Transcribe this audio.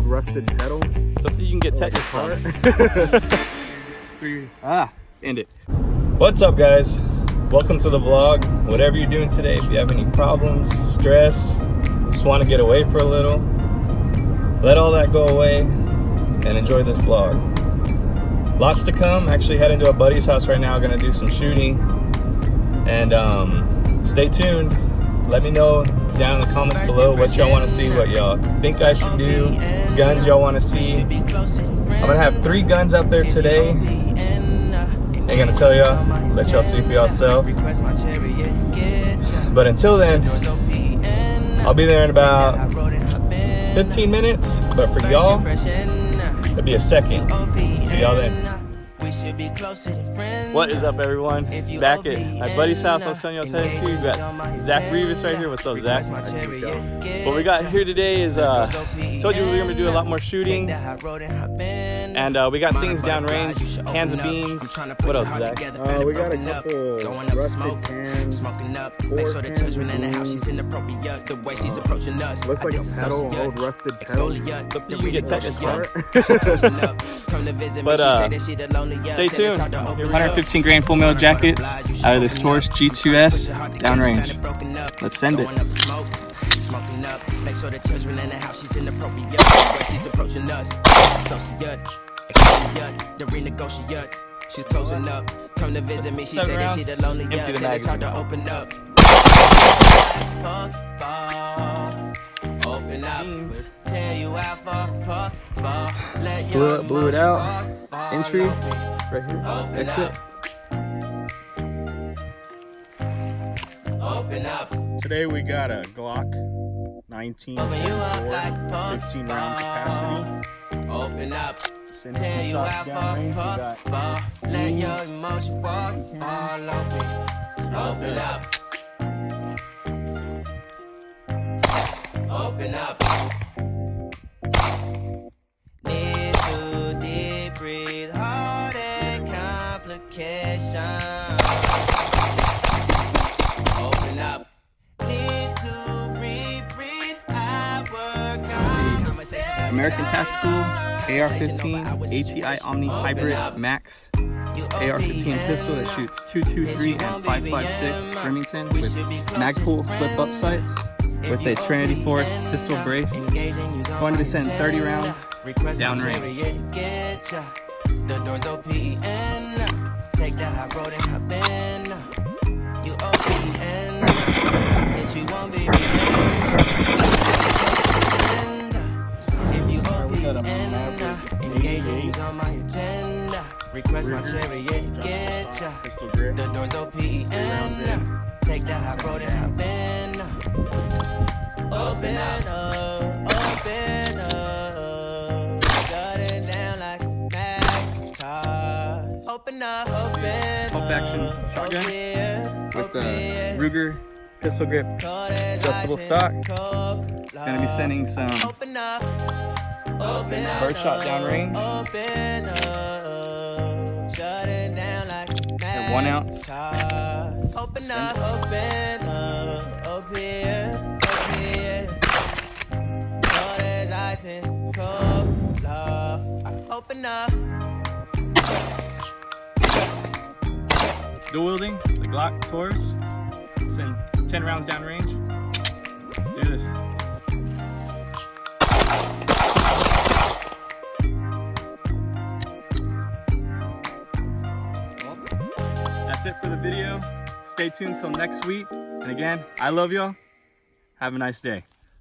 rusted pedal. Something you can get tetanus from. End it. What's up, guys? Welcome to the vlog. Whatever you're doing today, if you have any problems, stress, just want to get away for a little, let all that go away and enjoy this vlog. Lots to come. Actually heading to a buddy's house right now, gonna do some shooting, and stay tuned. Let me know down in the comments below what y'all want to see, what y'all think I should do, guns y'all want to see. I'm gonna have 3 guns out there today. Ain't gonna tell y'all, let y'all see for yourself. But until then, I'll be there in about 15 minutes, but for y'all, it'll be a second. See y'all then. What is up, everyone? Back at my buddy's house I was telling you I was heading to. We got Zach Revis right here. What's up, Zach? What we got here today is, told you we were gonna do a lot more shooting. And we got things downrange, cans of beans. What else, Zach? We got a couple rusted cans, 4 cans of beans. Looks like a pedal, old rusted pedal. Something you get tetanus from. But stay tuned. 115 grain full metal jackets out of this Taurus G2S downrange. Let's send it. Smoking up, make sure the children in the house, she's inappropriate. She's approaching us, associate, the renegotiate. She's closing up, come to visit me. She said that she the loneliest, said it's hard to open up. Open up, tell you out for Blew it out. Entry, right here. Exit. Open up. Today we got a Glock 19 15 round capacity. Open up. Send Tell you shots out downrange. We got let your emotion walk, fall on me. Open up. Open up. Need to deep breathe, heart and complications. Open up. Need to rebreathe, I work on American Tactical AR-15 ATI Omni Hybrid Max AR-15 pistol that shoots .223 and .556 Remington with Magpul flip-up sights with a Trinity Force pistol brace. Going to be sending 30 rounds downrange. The doors open. Take that high road and hop in. You open. Bitch, you won't be if you open. Engaging you's on my agenda. Request my chariot, get ya. The doors open. Take that high road and hop in. Open up, open up. Shut it down like a Macintosh. Open up, open Pump action shotgun with the Ruger pistol grip adjustable stock. Gonna be sending some birdshot downrange. Shut it down like And 1 ounce. Open up, open up, open. Cold as ice and cold love. Open up. Dual wielding the Glock Taurus. Send 10 rounds downrange. Let's do this. Well, that's it for the video. Stay tuned till next week. And again, I love y'all. Have a nice day.